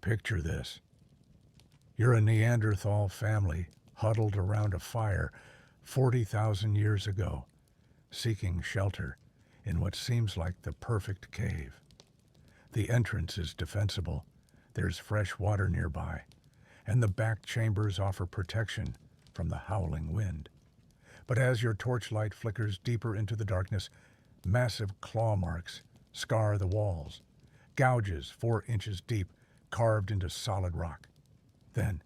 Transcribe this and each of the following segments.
Picture this. You're a Neanderthal family huddled around a fire 40,000 years ago, seeking shelter in what seems like the perfect cave. The entrance is defensible, there's fresh water nearby, and the back chambers offer protection from the howling wind. But as your torchlight flickers deeper into the darkness, massive claw marks scar the walls, gouges 4 inches deep carved into solid rock. Then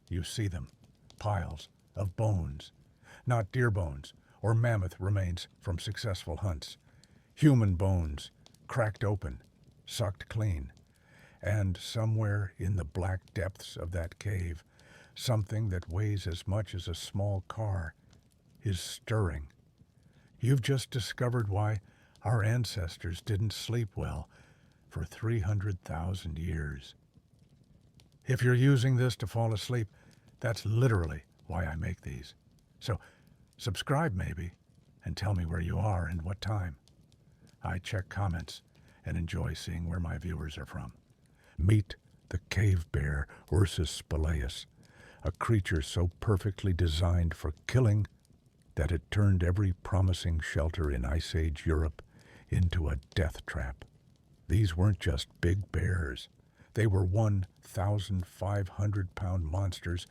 you see them, piles of bones, not deer bones or mammoth remains from successful hunts, human bones cracked open, sucked clean, and somewhere in the black depths of that cave, something that weighs as much as a small car is stirring. You've just discovered why our ancestors didn't sleep well for 300,000 years. If you're using this to fall asleep, that's literally why I make these. So subscribe maybe and tell me where you are and what time. I check comments and enjoy seeing where my viewers are from. Meet the cave bear Ursus spelaeus, a creature so perfectly designed for killing that it turned every promising shelter in Ice Age Europe into a death trap. These weren't just big bears. They were 1,500-pound monsters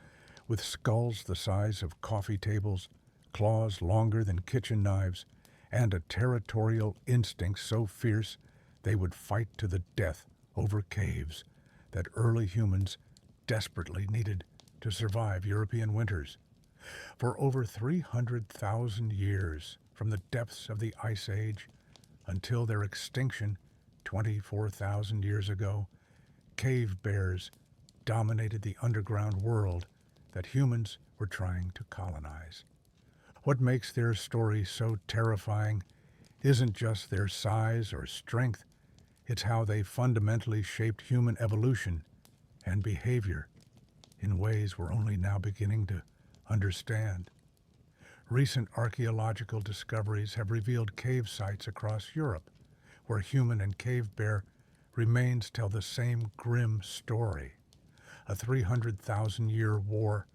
with skulls the size of coffee tables, claws longer than kitchen knives, and a territorial instinct so fierce they would fight to the death over caves that early humans desperately needed to survive European winters. For over 300,000 years, from the depths of the Ice Age until their extinction 24,000 years ago, cave bears dominated the underground world that humans were trying to colonize. What makes their story so terrifying isn't just their size or strength, it's how they fundamentally shaped human evolution and behavior in ways we're only now beginning to understand. Recent archaeological discoveries have revealed cave sites across Europe where human and cave bear remains tell the same grim story, a 300,000-year war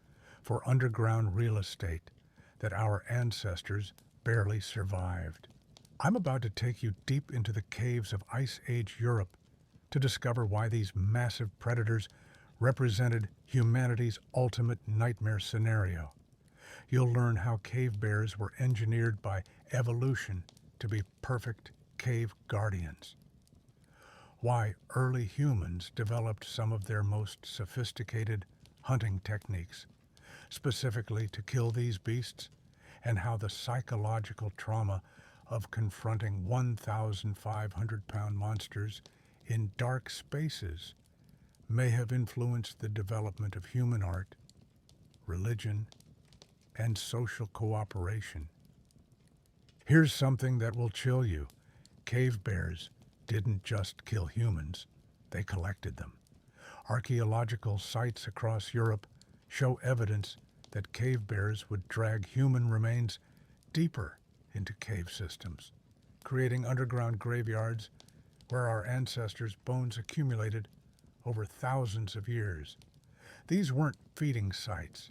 for underground real estate that our ancestors barely survived. I'm about to take you deep into the caves of Ice Age Europe to discover why these massive predators represented humanity's ultimate nightmare scenario. You'll learn how cave bears were engineered by evolution to be perfect cave guardians, why early humans developed some of their most sophisticated hunting techniques, specifically to kill these beasts, and how the psychological trauma of confronting 1,500-pound monsters in dark spaces may have influenced the development of human art, religion, and social cooperation. Here's something that will chill you. Cave bears didn't just kill humans, they collected them. Archaeological sites across Europe show evidence that cave bears would drag human remains deeper into cave systems, creating underground graveyards where our ancestors' bones accumulated over thousands of years. These weren't feeding sites.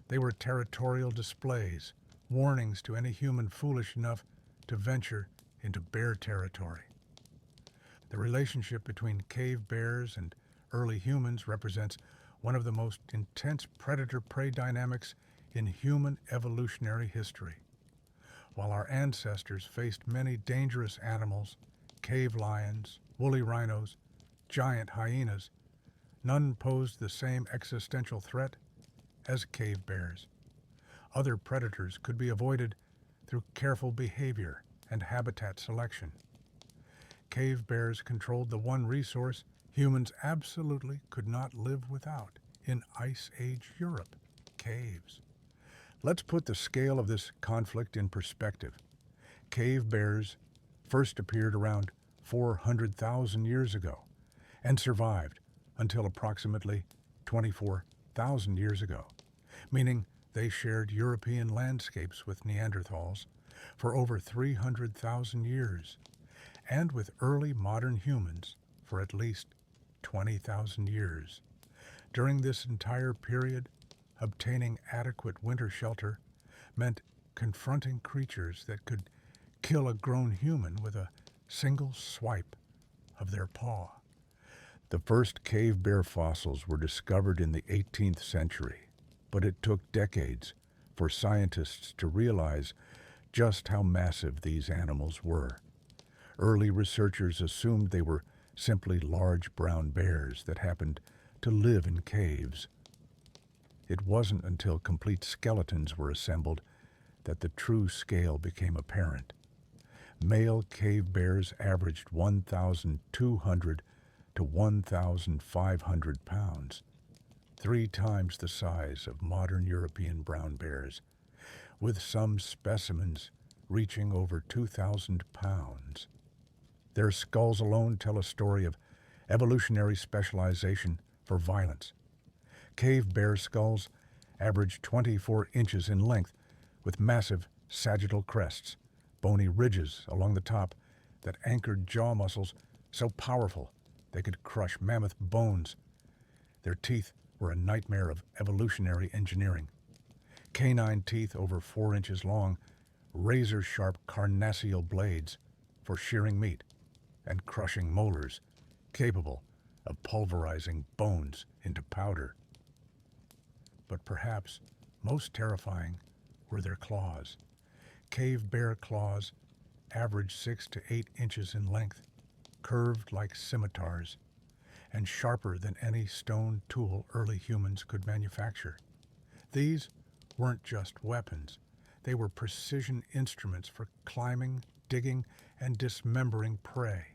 They were territorial displays, warnings to any human foolish enough to venture into bear territory. The relationship between cave bears and early humans represents one of the most intense predator-prey dynamics in human evolutionary history. While our ancestors faced many dangerous animals, cave lions, woolly rhinos, giant hyenas, none posed the same existential threat as cave bears. Other predators could be avoided through careful behavior and habitat selection. Cave bears controlled the one resource humans absolutely could not live without in Ice Age Europe: caves. Let's put the scale of this conflict in perspective. Cave bears first appeared around 400,000 years ago and survived until approximately 24,000 years ago, meaning they shared European landscapes with Neanderthals for over 300,000 years, and with early modern humans for at least 20,000 years. During this entire period, obtaining adequate winter shelter meant confronting creatures that could kill a grown human with a single swipe of their paw. The first cave bear fossils were discovered in the 18th century, but it took decades for scientists to realize just how massive these animals were. Early researchers assumed they were simply large brown bears that happened to live in caves. It wasn't until complete skeletons were assembled that the true scale became apparent. Male cave bears averaged 1,200 to 1,500 pounds, 3 times the size of modern European brown bears, with some specimens reaching over 2,000 pounds. Their skulls alone tell a story of evolutionary specialization for violence. Cave bear skulls average 24 inches in length, with massive sagittal crests, bony ridges along the top that anchored jaw muscles so powerful they could crush mammoth bones. Their teeth were a nightmare of evolutionary engineering. Canine teeth over 4 inches long, razor-sharp carnassial blades for shearing meat, and crushing molars capable of pulverizing bones into powder. But perhaps most terrifying were their claws. Cave bear claws averaged 6 to 8 inches in length, curved like scimitars, and sharper than any stone tool early humans could manufacture. These weren't just weapons. They were precision instruments for climbing, digging, and dismembering prey.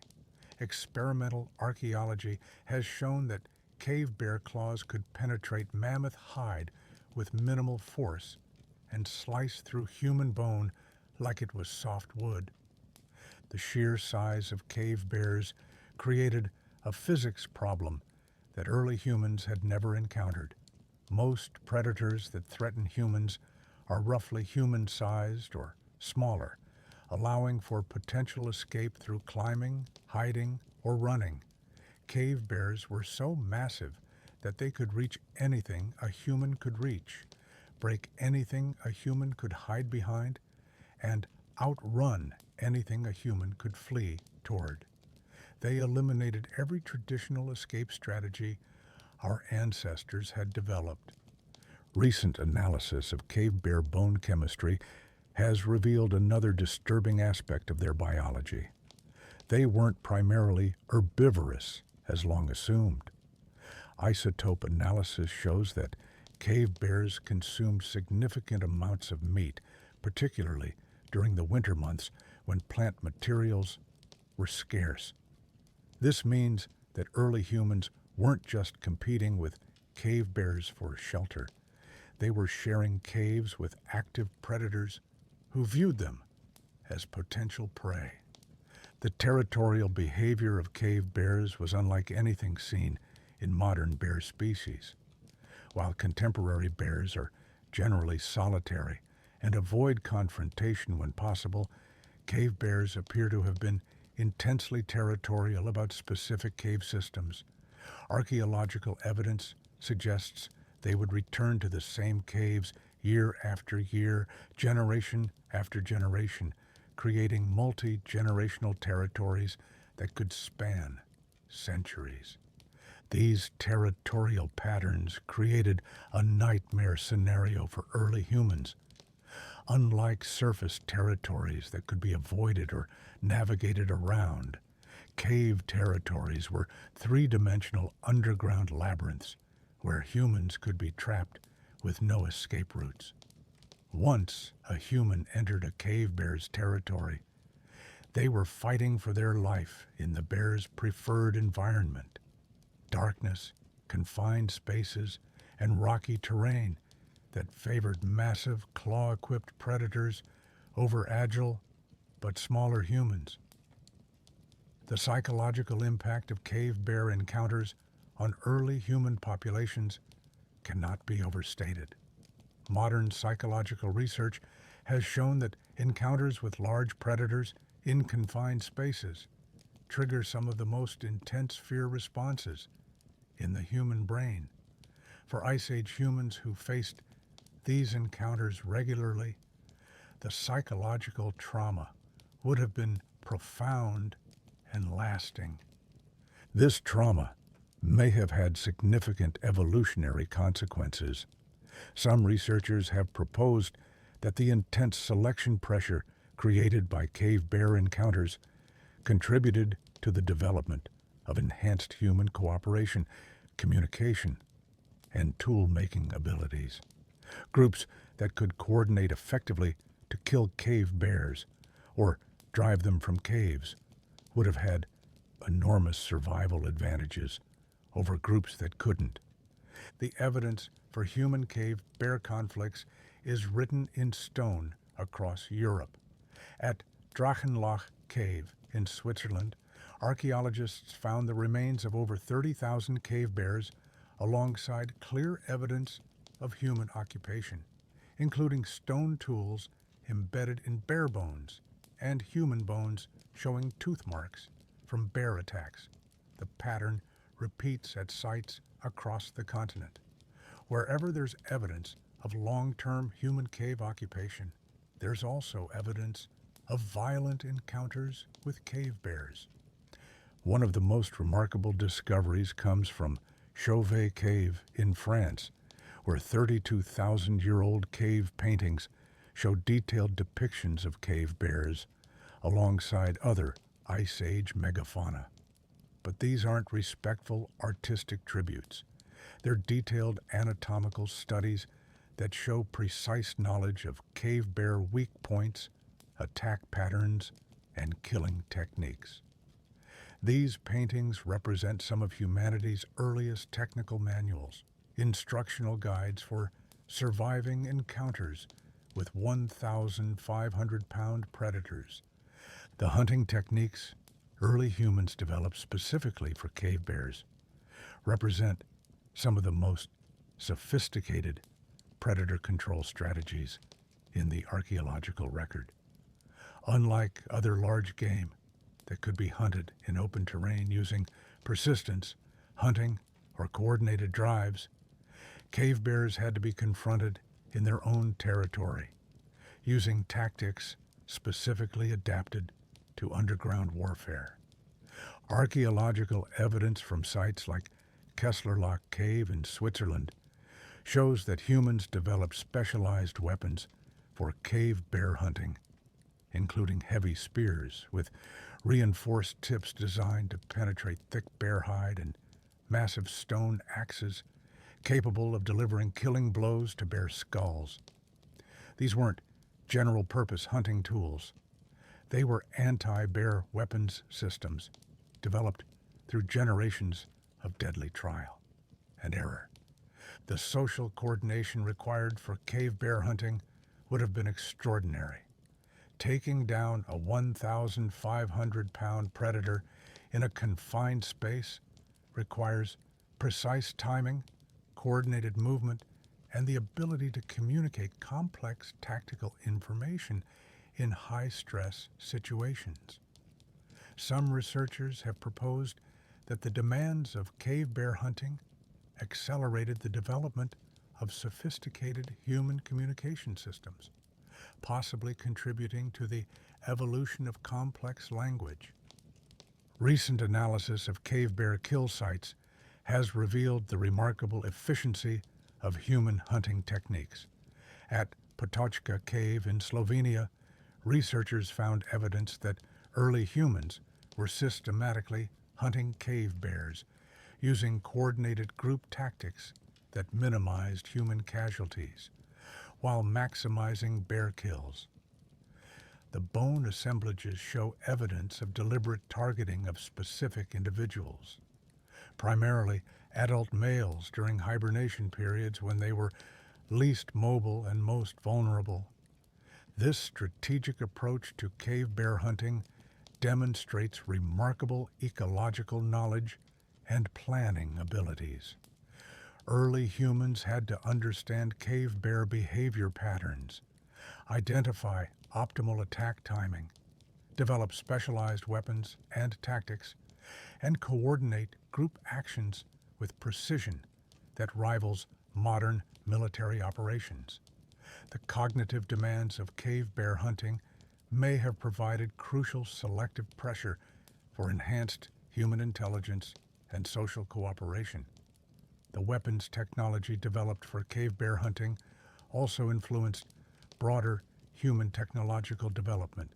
Experimental archaeology has shown that cave bear claws could penetrate mammoth hide with minimal force and slice through human bone like it was soft wood. The sheer size of cave bears created a physics problem that early humans had never encountered. Most predators that threaten humans are roughly human-sized or smaller, allowing for potential escape through climbing, hiding, or running. Cave bears were so massive that they could reach anything a human could reach, break anything a human could hide behind, and outrun anything a human could flee toward. They eliminated every traditional escape strategy our ancestors had developed. Recent analysis of cave bear bone chemistry has revealed another disturbing aspect of their biology. They weren't primarily herbivorous, as long assumed. Isotope analysis shows that cave bears consumed significant amounts of meat, particularly during the winter months when plant materials were scarce. This means that early humans weren't just competing with cave bears for shelter. They were sharing caves with active predators who viewed them as potential prey. The territorial behavior of cave bears was unlike anything seen in modern bear species. While contemporary bears are generally solitary and avoid confrontation when possible, cave bears appear to have been intensely territorial about specific cave systems. Archaeological evidence suggests they would return to the same caves year after year, generation after generation, creating multi-generational territories that could span centuries. These territorial patterns created a nightmare scenario for early humans. Unlike surface territories that could be avoided or navigated around, cave territories were three-dimensional underground labyrinths where humans could be trapped with no escape routes. Once a human entered a cave bear's territory, they were fighting for their life in the bear's preferred environment. Darkness, confined spaces, and rocky terrain that favored massive claw-equipped predators over agile but smaller humans. The psychological impact of cave bear encounters on early human populations cannot be overstated. Modern psychological research has shown that encounters with large predators in confined spaces trigger some of the most intense fear responses in the human brain. For Ice Age humans who faced these encounters regularly, the psychological trauma would have been profound and lasting. This trauma may have had significant evolutionary consequences. Some researchers have proposed that the intense selection pressure created by cave bear encounters contributed to the development of enhanced human cooperation, communication, and tool-making abilities. Groups that could coordinate effectively to kill cave bears or drive them from caves would have had enormous survival advantages over groups that couldn't. The evidence for human cave bear conflicts is written in stone across Europe. At Drachenloch Cave in Switzerland, archaeologists found the remains of over 30,000 cave bears alongside clear evidence of human occupation, including stone tools embedded in bear bones and human bones showing tooth marks from bear attacks. The pattern repeats at sites across the continent. Wherever there's evidence of long-term human cave occupation, there's also evidence of violent encounters with cave bears. One of the most remarkable discoveries comes from Chauvet Cave in France, where 32,000-year-old cave paintings show detailed depictions of cave bears alongside other Ice Age megafauna. But these aren't respectful artistic tributes. They're detailed anatomical studies that show precise knowledge of cave bear weak points, attack patterns, and killing techniques. These paintings represent some of humanity's earliest technical manuals, instructional guides for surviving encounters with 1,500-pound predators. The hunting techniques early humans developed specifically for cave bears represent some of the most sophisticated predator control strategies in the archaeological record. Unlike other large game that could be hunted in open terrain using persistence, hunting, or coordinated drives, cave bears had to be confronted in their own territory, using tactics specifically adapted to underground warfare. Archaeological evidence from sites like Kesslerloch Cave in Switzerland shows that humans developed specialized weapons for cave bear hunting, including heavy spears with reinforced tips designed to penetrate thick bear hide and massive stone axes capable of delivering killing blows to bear skulls. These weren't general-purpose hunting tools. They were anti-bear weapons systems developed through generations of deadly trial and error. The social coordination required for cave bear hunting would have been extraordinary. Taking down a 1,500-pound predator in a confined space requires precise timing, coordinated movement, and the ability to communicate complex tactical information in high-stress situations. Some researchers have proposed that the demands of cave bear hunting accelerated the development of sophisticated human communication systems, possibly contributing to the evolution of complex language. Recent analysis of cave bear kill sites has revealed the remarkable efficiency of human hunting techniques. At Potočka Cave in Slovenia, researchers found evidence that early humans were systematically hunting cave bears using coordinated group tactics that minimized human casualties while maximizing bear kills. The bone assemblages show evidence of deliberate targeting of specific individuals, primarily adult males during hibernation periods when they were least mobile and most vulnerable. This strategic approach to cave bear hunting demonstrates remarkable ecological knowledge and planning abilities. Early humans had to understand cave bear behavior patterns, identify optimal attack timing, develop specialized weapons and tactics, and coordinate group actions with precision that rivals modern military operations. The cognitive demands of cave bear hunting may have provided crucial selective pressure for enhanced human intelligence and social cooperation. The weapons technology developed for cave bear hunting also influenced broader human technological development.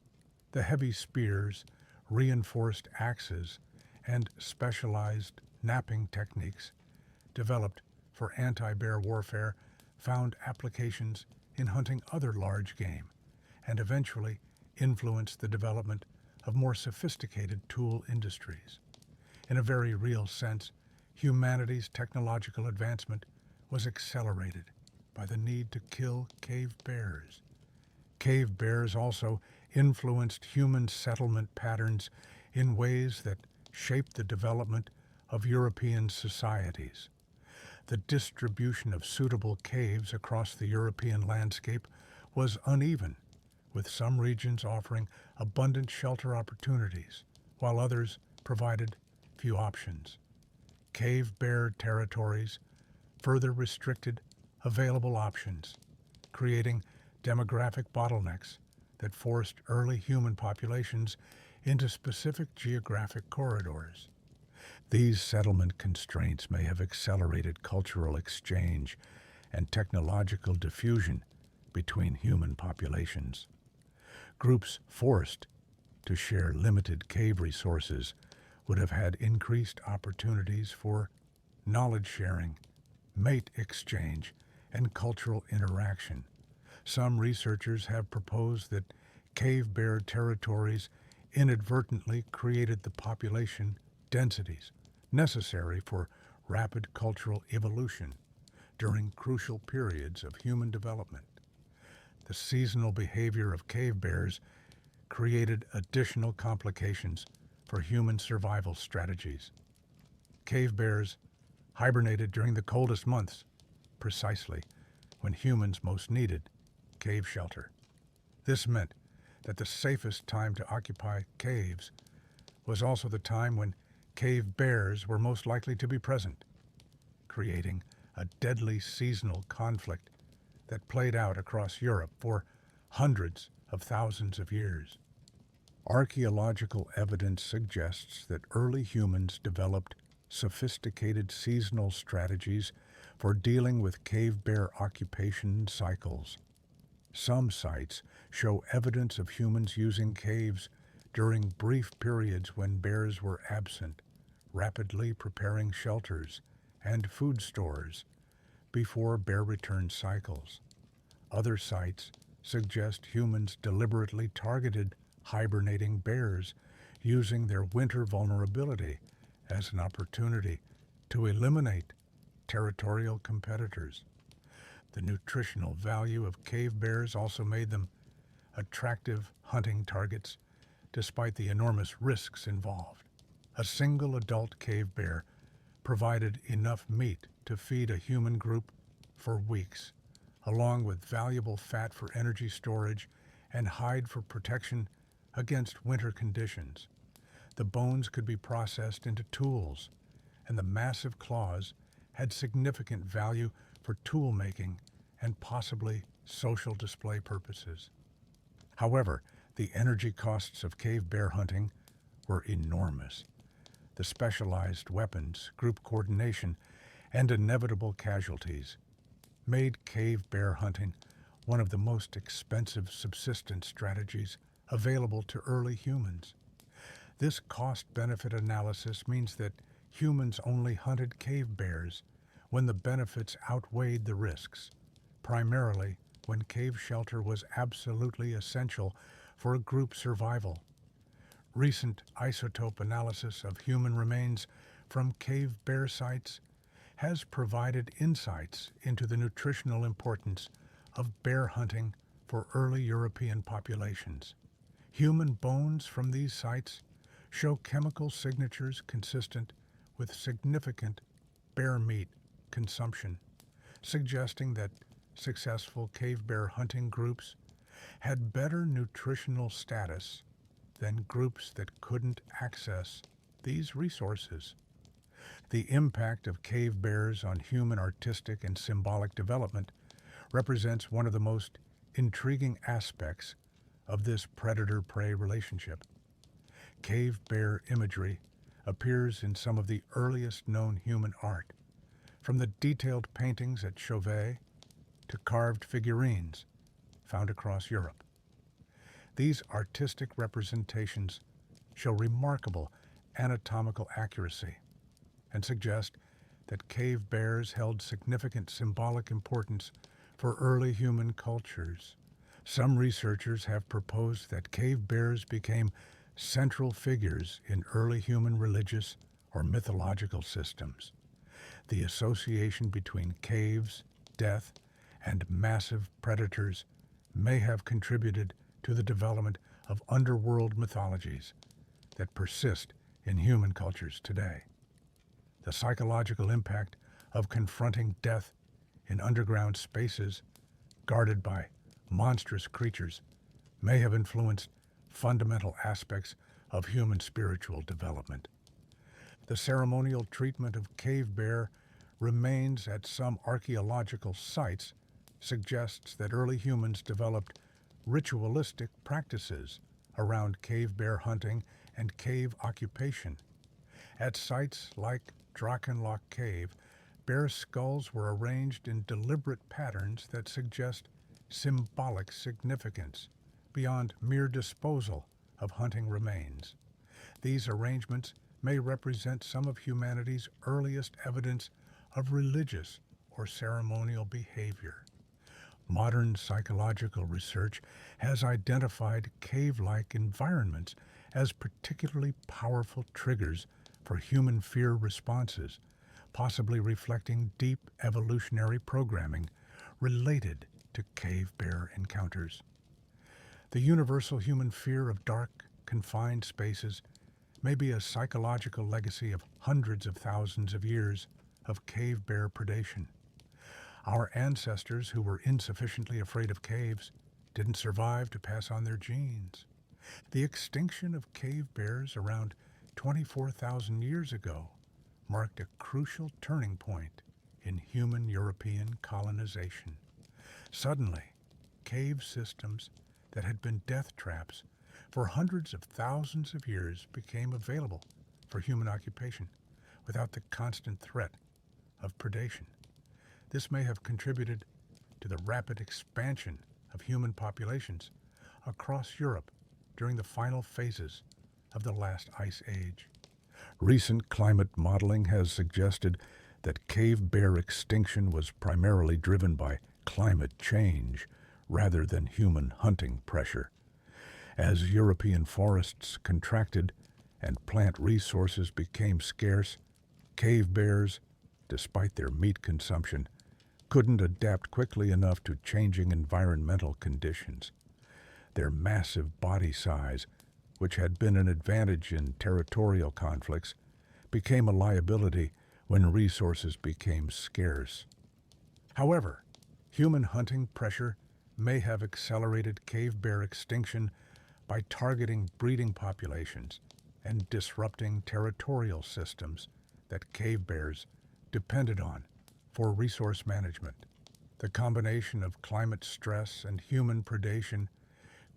The heavy spears, reinforced axes, and specialized napping techniques developed for anti-bear warfare found applications in hunting other large game and eventually influenced the development of more sophisticated tool industries. In a very real sense, humanity's technological advancement was accelerated by the need to kill cave bears. Cave bears also influenced human settlement patterns in ways that shaped the development of European societies. The distribution of suitable caves across the European landscape was uneven, with some regions offering abundant shelter opportunities, while others provided few options. Cave bear territories further restricted available options, creating demographic bottlenecks that forced early human populations into specific geographic corridors. These settlement constraints may have accelerated cultural exchange and technological diffusion between human populations. Groups forced to share limited cave resources would have had increased opportunities for knowledge sharing, mate exchange, and cultural interaction. Some researchers have proposed that cave bear territories inadvertently created the population densities necessary for rapid cultural evolution during crucial periods of human development. The seasonal behavior of cave bears created additional complications for human survival strategies. Cave bears hibernated during the coldest months, precisely when humans most needed cave shelter. This meant that the safest time to occupy caves was also the time when cave bears were most likely to be present, creating a deadly seasonal conflict that played out across Europe for hundreds of thousands of years. Archaeological evidence suggests that early humans developed sophisticated seasonal strategies for dealing with cave bear occupation cycles. Some sites show evidence of humans using caves during brief periods when bears were absent, rapidly preparing shelters and food stores before bear return cycles. Other sites suggest humans deliberately targeted hibernating bears, using their winter vulnerability as an opportunity to eliminate territorial competitors. The nutritional value of cave bears also made them attractive hunting targets despite the enormous risks involved. A single adult cave bear provided enough meat to feed a human group for weeks, along with valuable fat for energy storage and hide for protection against winter conditions. The bones could be processed into tools, and the massive claws had significant value for tool making and possibly social display purposes. However, the energy costs of cave bear hunting were enormous. The specialized weapons, group coordination, and inevitable casualties made cave bear hunting one of the most expensive subsistence strategies available to early humans. This cost-benefit analysis means that humans only hunted cave bears when the benefits outweighed the risks, primarily when cave shelter was absolutely essential for a group survival. Recent isotope analysis of human remains from cave bear sites has provided insights into the nutritional importance of bear hunting for early European populations. Human bones from these sites show chemical signatures consistent with significant bear meat consumption, suggesting that successful cave bear hunting groups had better nutritional status than groups that couldn't access these resources. The impact of cave bears on human artistic and symbolic development represents one of the most intriguing aspects of this predator-prey relationship. Cave bear imagery appears in some of the earliest known human art, from the detailed paintings at Chauvet to carved figurines found across Europe. These artistic representations show remarkable anatomical accuracy and suggest that cave bears held significant symbolic importance for early human cultures. Some researchers have proposed that cave bears became central figures in early human religious or mythological systems. The association between caves, death, and massive predators may have contributed to the development of underworld mythologies that persist in human cultures today. The psychological impact of confronting death in underground spaces guarded by monstrous creatures may have influenced fundamental aspects of human spiritual development. The ceremonial treatment of cave bear remains at some archaeological sites suggests that early humans developed ritualistic practices around cave bear hunting and cave occupation. At sites like Drachenloch Cave, bear skulls were arranged in deliberate patterns that suggest symbolic significance beyond mere disposal of hunting remains. These arrangements may represent some of humanity's earliest evidence of religious or ceremonial behavior. Modern psychological research has identified cave-like environments as particularly powerful triggers for human fear responses, possibly reflecting deep evolutionary programming related to cave bear encounters. The universal human fear of dark, confined spaces may be a psychological legacy of hundreds of thousands of years of cave bear predation. Our ancestors who were insufficiently afraid of caves didn't survive to pass on their genes. The extinction of cave bears around 24,000 years ago marked a crucial turning point in human European colonization. Suddenly, cave systems that had been death traps for hundreds of thousands of years became available for human occupation without the constant threat of predation. This may have contributed to the rapid expansion of human populations across Europe during the final phases of the last ice age. Recent climate modeling has suggested that cave bear extinction was primarily driven by climate change rather than human hunting pressure. As European forests contracted and plant resources became scarce, cave bears, despite their meat consumption, couldn't adapt quickly enough to changing environmental conditions. Their massive body size, which had been an advantage in territorial conflicts, became a liability when resources became scarce. However, human hunting pressure may have accelerated cave bear extinction by targeting breeding populations and disrupting territorial systems that cave bears depended on for resource management. The combination of climate stress and human predation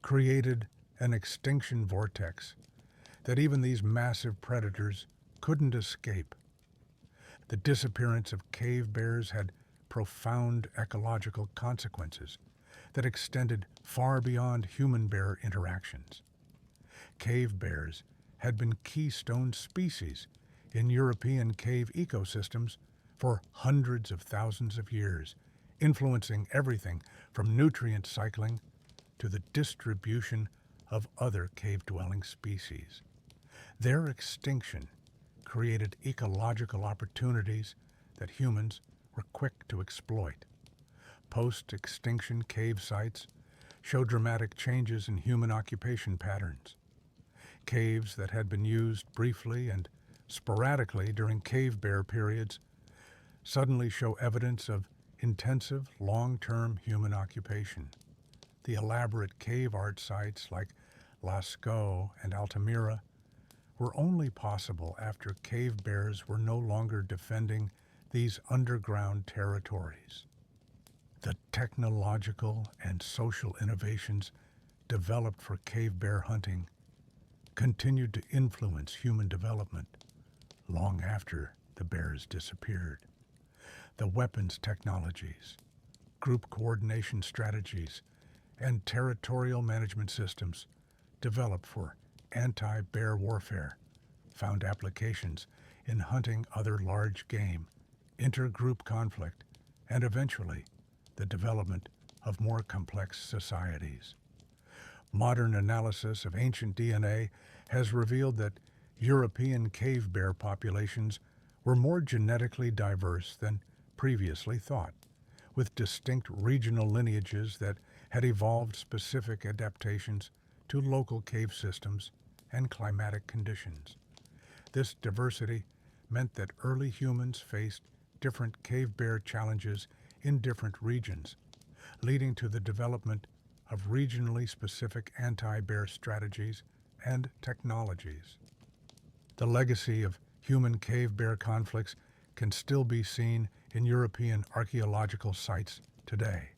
created an extinction vortex that even these massive predators couldn't escape. The disappearance of cave bears had profound ecological consequences that extended far beyond human-bear interactions. Cave bears had been keystone species in European cave ecosystems for hundreds of thousands of years, influencing everything from nutrient cycling to the distribution of other cave-dwelling species. Their extinction created ecological opportunities that humans were quick to exploit. Post-extinction cave sites show dramatic changes in human occupation patterns. Caves that had been used briefly and sporadically during cave bear periods suddenly show evidence of intensive, long-term human occupation. The elaborate cave art sites like Lascaux and Altamira were only possible after cave bears were no longer defending these underground territories. The technological and social innovations developed for cave bear hunting continued to influence human development long after the bears disappeared. The weapons technologies, group coordination strategies, and territorial management systems developed for anti-bear warfare found applications in hunting other large game, intergroup conflict, and eventually the development of more complex societies. Modern analysis of ancient DNA has revealed that European cave bear populations were more genetically diverse than previously thought, with distinct regional lineages that had evolved specific adaptations to local cave systems and climatic conditions. This diversity meant that early humans faced different cave bear challenges in different regions, leading to the development of regionally specific anti-bear strategies and technologies. The legacy of human cave bear conflicts can still be seen in European archaeological sites today.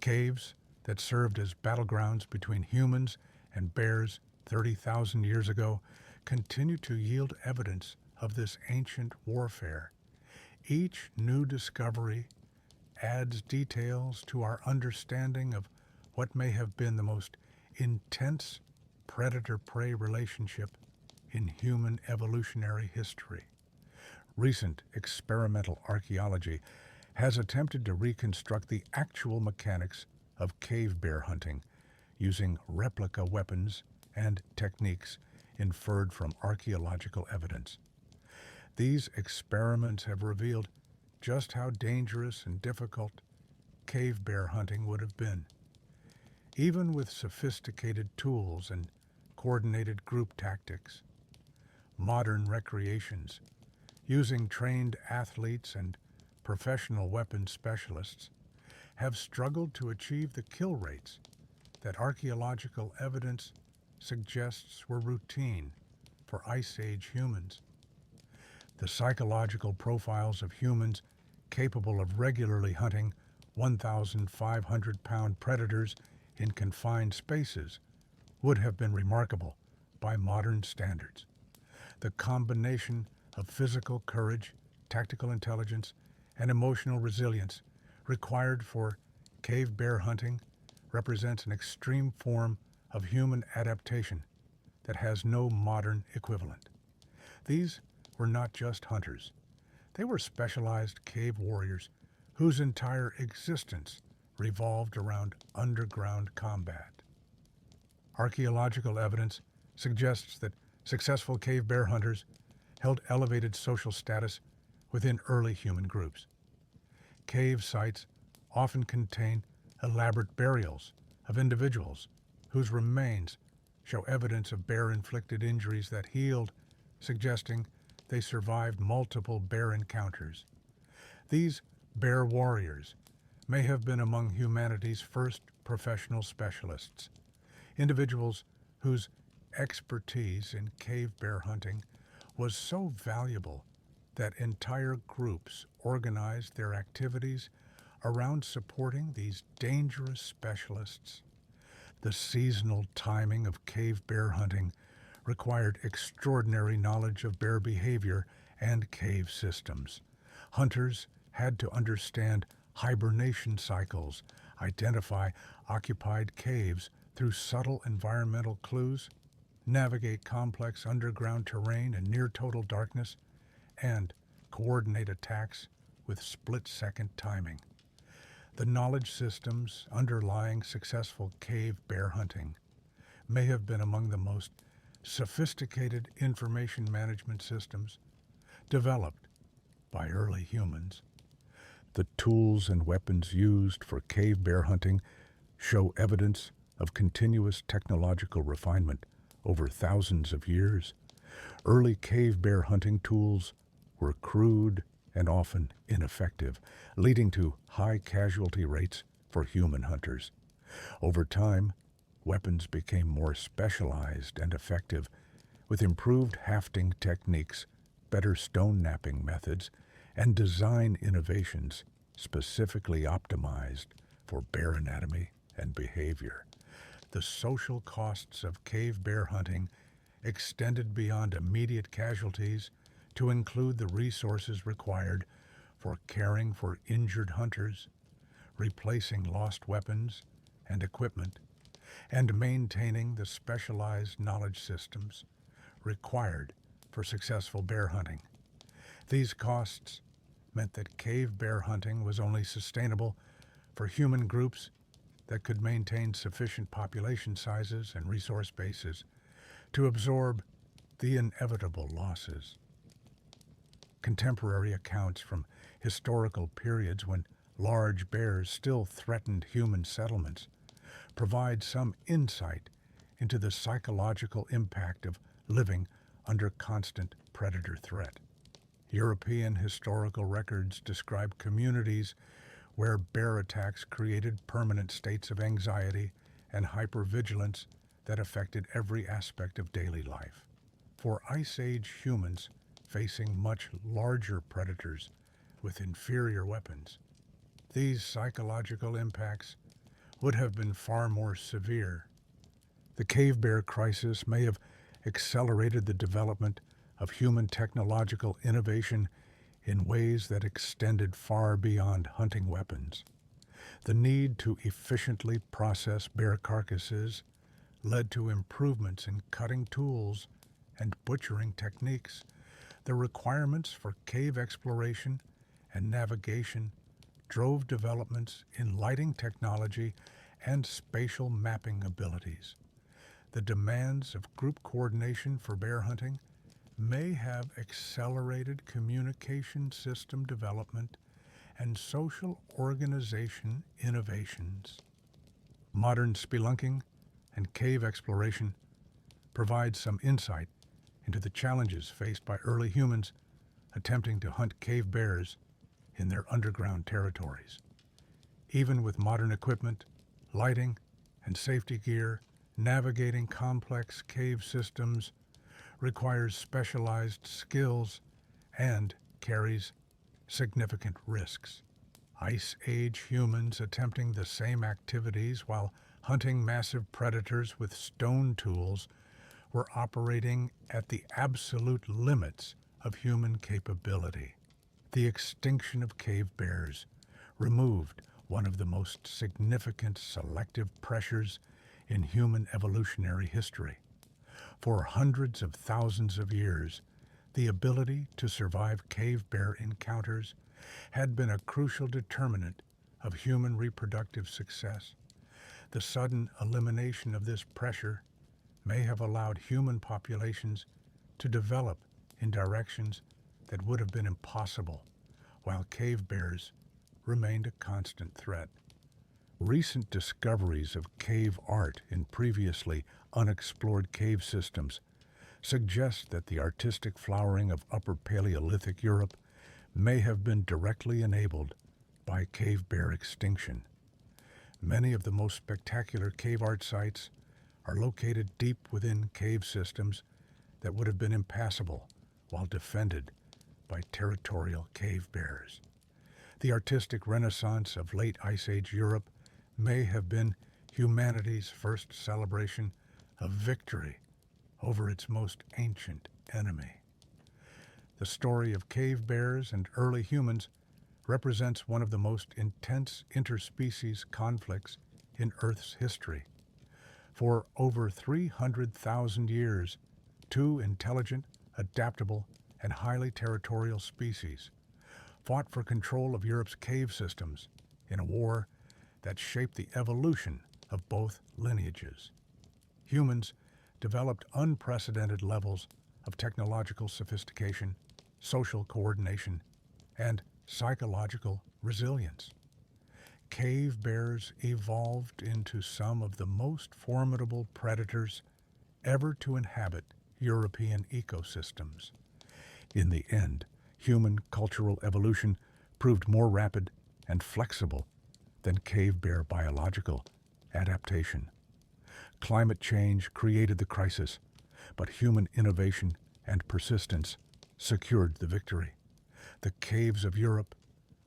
Caves that served as battlegrounds between humans and bears 30,000 years ago continue to yield evidence of this ancient warfare. Each new discovery adds details to our understanding of what may have been the most intense predator-prey relationship in human evolutionary history. Recent experimental archaeology has attempted to reconstruct the actual mechanics of cave bear hunting using replica weapons and techniques inferred from archaeological evidence. These experiments have revealed just how dangerous and difficult cave bear hunting would have been. Even with sophisticated tools and coordinated group tactics, modern recreations using trained athletes and professional weapons specialists have struggled to achieve the kill rates that archaeological evidence suggests were routine for Ice Age humans. The psychological profiles of humans capable of regularly hunting 1,500-pound predators in confined spaces would have been remarkable by modern standards. The combination of physical courage, tactical intelligence, and emotional resilience required for cave bear hunting represents an extreme form of human adaptation that has no modern equivalent. These were not just hunters. They were specialized cave warriors whose entire existence revolved around underground combat. Archaeological evidence suggests that successful cave bear hunters held elevated social status within early human groups. Cave sites often contain elaborate burials of individuals whose remains show evidence of bear-inflicted injuries that healed, suggesting they survived multiple bear encounters. These bear warriors may have been among humanity's first professional specialists, individuals whose expertise in cave bear hunting was so valuable that entire groups organized their activities around supporting these dangerous specialists. The seasonal timing of cave bear hunting required extraordinary knowledge of bear behavior and cave systems. Hunters had to understand hibernation cycles, identify occupied caves through subtle environmental clues, navigate complex underground terrain in near total darkness, and coordinate attacks with split-second timing. The knowledge systems underlying successful cave bear hunting may have been among the most sophisticated information management systems developed by early humans. The tools and weapons used for cave bear hunting show evidence of continuous technological refinement over thousands of years. Early cave bear hunting tools were crude and often ineffective, leading to high casualty rates for human hunters. Over time, weapons became more specialized and effective, with improved hafting techniques, better stone knapping methods, and design innovations specifically optimized for bear anatomy and behavior. The social costs of cave bear hunting extended beyond immediate casualties to include the resources required for caring for injured hunters, replacing lost weapons and equipment, and maintaining the specialized knowledge systems required for successful bear hunting. These costs meant that cave bear hunting was only sustainable for human groups that could maintain sufficient population sizes and resource bases to absorb the inevitable losses. Contemporary accounts from historical periods when large bears still threatened human settlements provide some insight into the psychological impact of living under constant predator threat. European historical records describe communities where bear attacks created permanent states of anxiety and hypervigilance that affected every aspect of daily life. For Ice Age humans facing much larger predators with inferior weapons, these psychological impacts would have been far more severe. The cave bear crisis may have accelerated the development of human technological innovation in ways that extended far beyond hunting weapons. The need to efficiently process bear carcasses led to improvements in cutting tools and butchering techniques. The requirements for cave exploration and navigation drove developments in lighting technology and spatial mapping abilities. The demands of group coordination for bear hunting may have accelerated communication system development and social organization innovations. Modern spelunking and cave exploration provide some insight into the challenges faced by early humans attempting to hunt cave bears in their underground territories. Even with modern equipment, lighting, and safety gear, navigating complex cave systems requires specialized skills and carries significant risks. Ice Age humans attempting the same activities while hunting massive predators with stone tools were operating at the absolute limits of human capability. The extinction of cave bears removed one of the most significant selective pressures in human evolutionary history. For hundreds of thousands of years, the ability to survive cave bear encounters had been a crucial determinant of human reproductive success. The sudden elimination of this pressure may have allowed human populations to develop in directions that would have been impossible, while cave bears remained a constant threat. Recent discoveries of cave art in previously unexplored cave systems suggest that the artistic flowering of Upper Paleolithic Europe may have been directly enabled by cave bear extinction. Many of the most spectacular cave art sites are located deep within cave systems that would have been impassable while defended by territorial cave bears. The artistic renaissance of late Ice Age Europe may have been humanity's first celebration of victory over its most ancient enemy. The story of cave bears and early humans represents one of the most intense interspecies conflicts in Earth's history. For over 300,000 years, two intelligent, adaptable, and highly territorial species fought for control of Europe's cave systems in a war that shaped the evolution of both lineages. Humans developed unprecedented levels of technological sophistication, social coordination, and psychological resilience. Cave bears evolved into some of the most formidable predators ever to inhabit European ecosystems. In the end, human cultural evolution proved more rapid and flexible than cave bear biological adaptation. Climate change created the crisis, But human innovation and persistence secured the victory. The caves of Europe,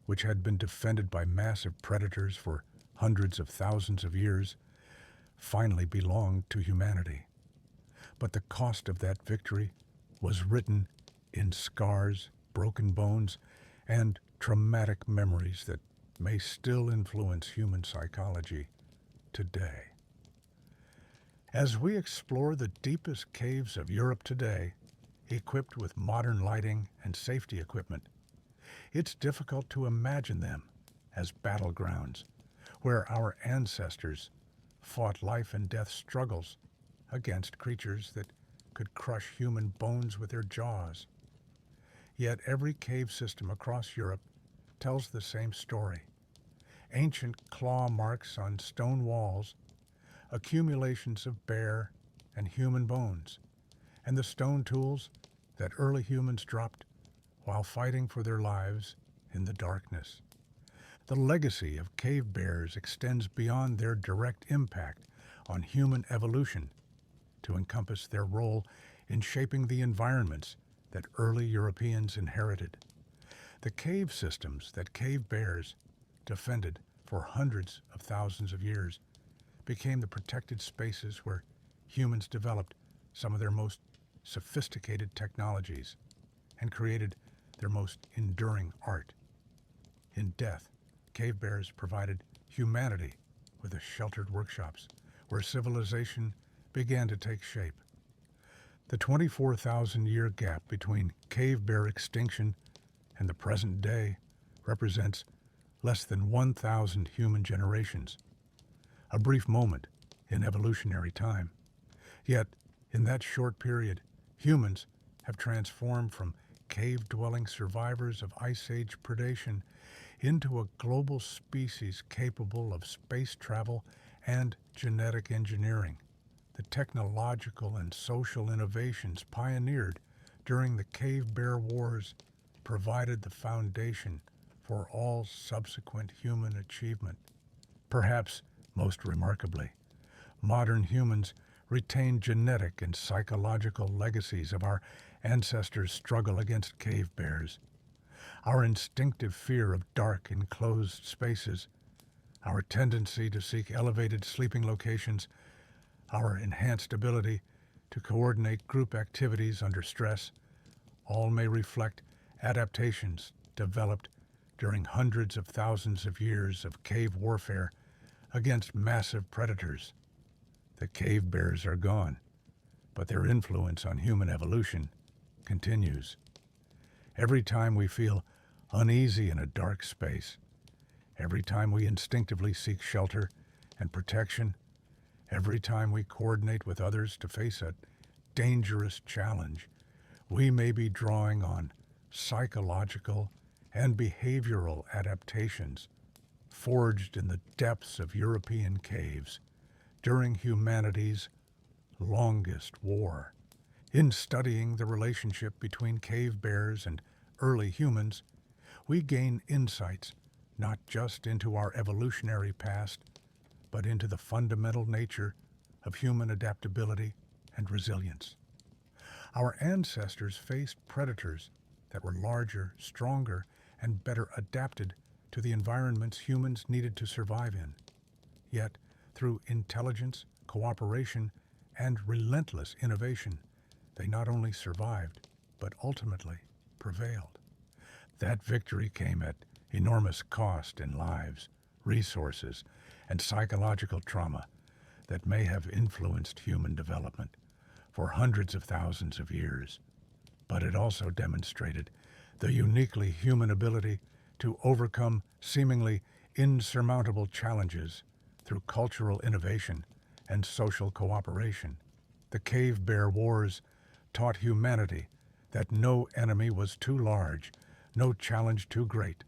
which had been defended by massive predators for hundreds of thousands of years, finally belonged to humanity. But the cost of that victory was written in scars, broken bones, and traumatic memories that may still influence human psychology today. As we explore the deepest caves of Europe today, equipped with modern lighting and safety equipment, it's difficult to imagine them as battlegrounds where our ancestors fought life and death struggles against creatures that could crush human bones with their jaws. Yet every cave system across Europe tells the same story. Ancient claw marks on stone walls, accumulations of bear and human bones, and the stone tools that early humans dropped while fighting for their lives in the darkness. The legacy of cave bears extends beyond their direct impact on human evolution to encompass their role in shaping the environments that early Europeans inherited. The cave systems that cave bears defended for hundreds of thousands of years became the protected spaces where humans developed some of their most sophisticated technologies and created their most enduring art. In death, cave bears provided humanity with the sheltered workshops where civilization began to take shape. The 24,000-year gap between cave bear extinction and the present day represents less than 1,000 human generations, a brief moment in evolutionary time. Yet, in that short period, humans have transformed from cave-dwelling survivors of Ice Age predation into a global species capable of space travel and genetic engineering. The technological and social innovations pioneered during the Cave Bear Wars provided the foundation for all subsequent human achievement. Perhaps most remarkably, modern humans retain genetic and psychological legacies of our ancestors' struggle against cave bears. Our instinctive fear of dark, enclosed spaces, our tendency to seek elevated sleeping locations, our enhanced ability to coordinate group activities under stress, all may reflect adaptations developed during hundreds of thousands of years of cave warfare against massive predators. The cave bears are gone, but their influence on human evolution continues. Every time we feel uneasy in a dark space, every time we instinctively seek shelter and protection, every time we coordinate with others to face a dangerous challenge, we may be drawing on psychological and behavioral adaptations forged in the depths of European caves during humanity's longest war. In studying the relationship between cave bears and early humans, we gain insights not just into our evolutionary past, but into the fundamental nature of human adaptability and resilience. Our ancestors faced predators that were larger, stronger, and better adapted to the environments humans needed to survive in. Yet, through intelligence, cooperation, and relentless innovation, they not only survived, but ultimately prevailed. That victory came at enormous cost in lives, resources, and psychological trauma that may have influenced human development for hundreds of thousands of years. But it also demonstrated the uniquely human ability to overcome seemingly insurmountable challenges through cultural innovation and social cooperation. The Cave Bear Wars taught humanity that no enemy was too large, no challenge too great,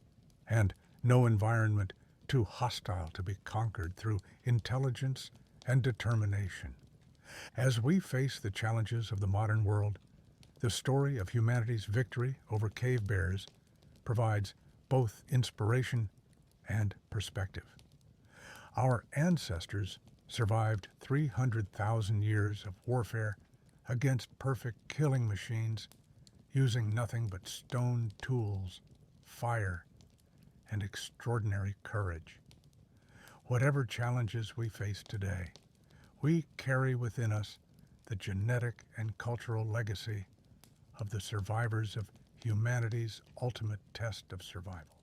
and no environment too hostile to be conquered through intelligence and determination. As we face the challenges of the modern world, the story of humanity's victory over cave bears provides both inspiration and perspective. Our ancestors survived 300,000 years of warfare against perfect killing machines, using nothing but stone tools, fire, and extraordinary courage. Whatever challenges we face today, we carry within us the genetic and cultural legacy of the survivors of humanity's ultimate test of survival.